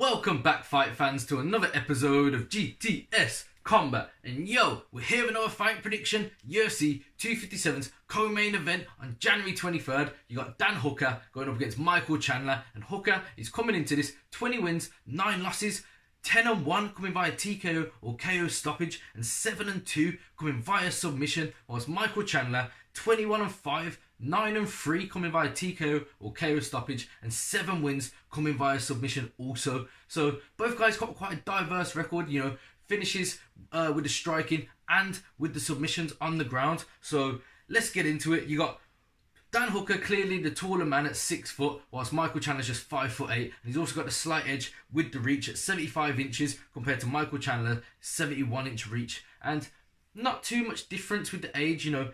Welcome back, fight fans, to another episode of GTS Combat. And yo, we're here with another fight prediction. UFC 257's co-main event on January 23rd. You got Dan Hooker going up against Michael Chandler. And Hooker is coming into this 20 wins, 9 losses, 10-1 coming via TKO or KO stoppage, and 7-2 coming via submission. Whilst Michael Chandler 21-5, 9-3 coming via TKO or KO stoppage, and 7 wins coming via submission also. So both guys got quite a diverse record, you know, finishes with the striking and with the submissions on the ground. So let's get into it. You got Dan Hooker, clearly the taller man at 6 foot, whilst Michael Chandler's just 5'8", and he's also got the slight edge with the reach at 75 inches compared to Michael Chandler 71-inch reach, and not too much difference with the age. You know,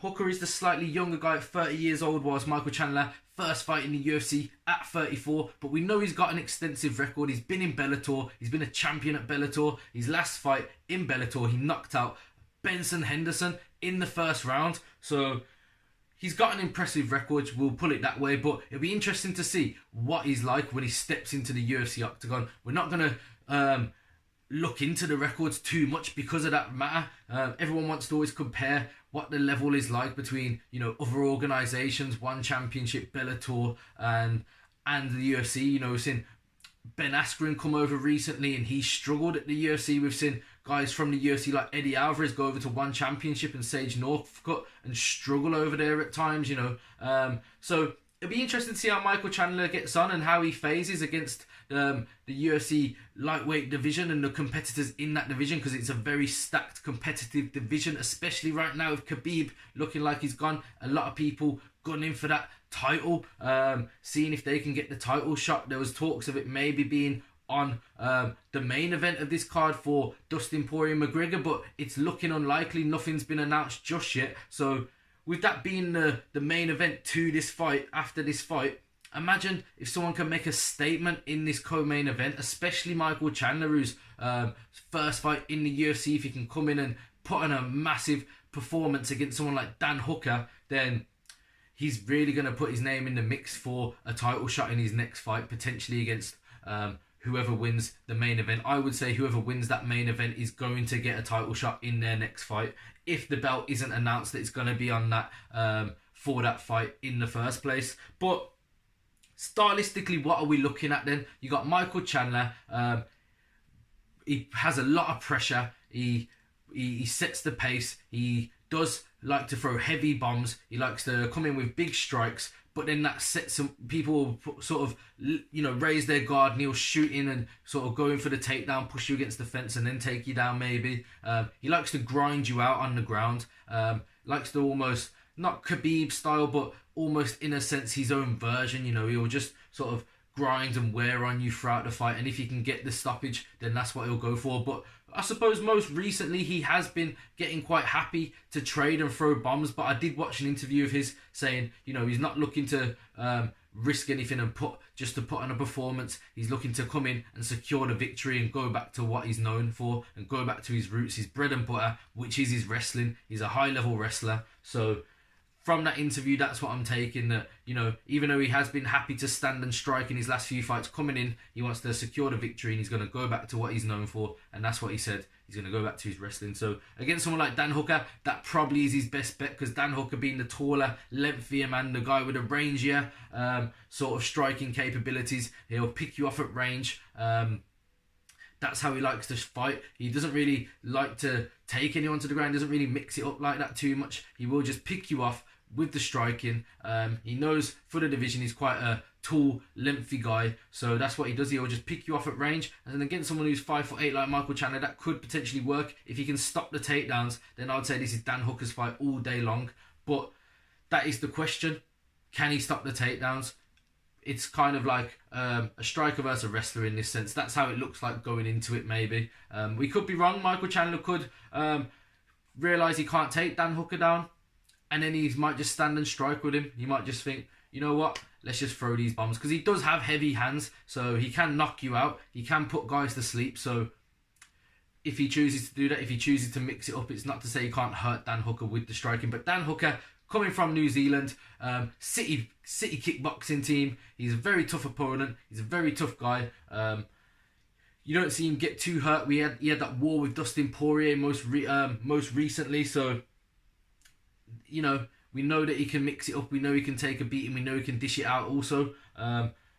Hooker is the slightly younger guy at 30 years old, whilst Michael Chandler first fight in the UFC at 34. But we know he's got an extensive record. He's been in Bellator. He's been a champion at Bellator. His last fight in Bellator, he knocked out Benson Henderson in the first round. So he's got an impressive record, we'll put it that way, but it'll be interesting to see what he's like when he steps into the UFC octagon. We're not going to look into the records too much because of that matter. Everyone wants to always compare what the level is like between, you know, other organisations, One Championship, Bellator, and the UFC. You know, we've seen Ben Askren come over recently and he struggled at the UFC. We've seen guys from the UFC like Eddie Alvarez go over to One Championship and Sage Northcutt and struggle over there at times, you know. So it'll be interesting to see how Michael Chandler gets on and how he phases against the UFC lightweight division and the competitors in that division, because it's a very stacked competitive division, especially right now with Khabib looking like he's gone. A lot of people gunning for that title, seeing if they can get the title shot. There was talks of it maybe being on the main event of this card for Dustin Poirier McGregor, but it's looking unlikely. Nothing's been announced just yet. So with that being the main event to this fight, after this fight, imagine if someone can make a statement in this co-main event, especially Michael Chandler, whose first fight in the UFC. If he can come in and put on a massive performance against someone like Dan Hooker, then he's really going to put his name in the mix for a title shot in his next fight, potentially against whoever wins the main event. I would say whoever wins that main event is going to get a title shot in their next fight, if the belt isn't announced that it's going to be on that for that fight in the first place. But stylistically, what are we looking at then? You got Michael Chandler. He has a lot of pressure. He sets the pace. He does like to throw heavy bombs. He likes to come in with big strikes, but then that sets some people sort of, you know, raise their guard and he'll shoot in and sort of go in for the takedown, push you against the fence and then take you down maybe. He likes to grind you out on the ground. Likes to almost, not Khabib style, but almost in a sense his own version. You know, he'll just sort of grind and wear on you throughout the fight, and if he can get the stoppage, then that's what he'll go for. But I suppose most recently he has been getting quite happy to trade and throw bombs. But I did watch an interview of his saying, you know, he's not looking to risk anything and put on a performance. He's looking to come in and secure the victory and go back to what he's known for and go back to his roots, his bread and butter, which is his wrestling. He's a high-level wrestler. So from that interview, that's what I'm taking, that, you know, even though he has been happy to stand and strike in his last few fights, coming in, he wants to secure the victory and he's going to go back to what he's known for, and that's what he said. He's going to go back to his wrestling. So against someone like Dan Hooker, that probably is his best bet, because Dan Hooker being the taller, lengthier man, the guy with the rangier sort of striking capabilities, he'll pick you off at range. That's how he likes to fight. He doesn't really like to take anyone to the ground, doesn't really mix it up like that too much. He will just pick you off with the striking. He knows for the division he's quite a tall, lengthy guy, so that's what he does. He'll just pick you off at range, and then against someone who's 5'8" like Michael Chandler, that could potentially work. If he can stop the takedowns, then I'd say this is Dan Hooker's fight all day long. But that is the question: can he stop the takedowns? It's kind of like a striker versus a wrestler in this sense. That's how it looks like going into it, maybe. We could be wrong. Michael Chandler could realise he can't take Dan Hooker down, and then he might just stand and strike with him. He might just think, you know what, let's just throw these bombs. Because he does have heavy hands, so he can knock you out. He can put guys to sleep. So if he chooses to do that, if he chooses to mix it up, it's not to say he can't hurt Dan Hooker with the striking. But Dan Hooker, coming from New Zealand, City kickboxing team, he's a very tough opponent. He's a very tough guy. You don't see him get too hurt. He had that war with Dustin Poirier most recently, so you know, we know that he can mix it up. We know he can take a beating. We know he can dish it out also.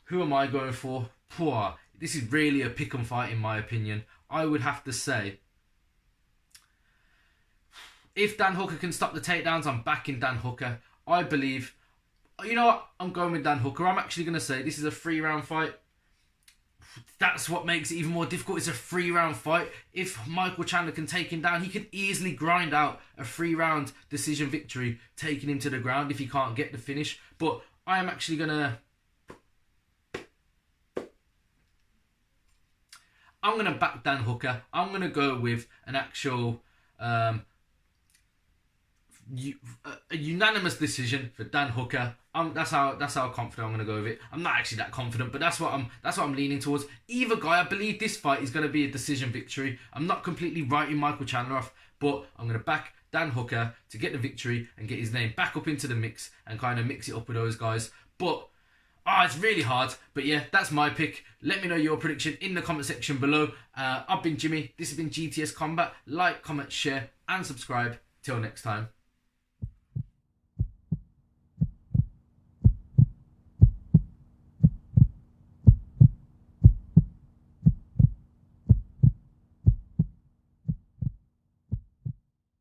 Who am I going for? This is really a pick and fight in my opinion. I would have to say, if Dan Hooker can stop the takedowns, I'm backing Dan Hooker. I believe, you know what? I'm going with Dan Hooker. I'm actually going to say this is a 3-round fight. That's what makes it even more difficult. It's a 3-round fight. If Michael Chandler can take him down, he can easily grind out a 3-round decision victory, taking him to the ground if he can't get the finish. But I am actually going to... I'm going to back Dan Hooker. I'm going to go with an actual... a unanimous decision for Dan Hooker. That's how confident I'm going to go with it. I'm not actually that confident, but that's what I'm leaning towards. Either guy, I believe this fight is going to be a decision victory. I'm not completely writing Michael Chandler off, but I'm going to back Dan Hooker to get the victory and get his name back up into the mix and kind of mix it up with those guys. But it's really hard. But yeah, that's my pick. Let me know your prediction in the comment section below. I've been Jimmy. This has been GTS Combat. Like, comment, share, and subscribe. Till next time.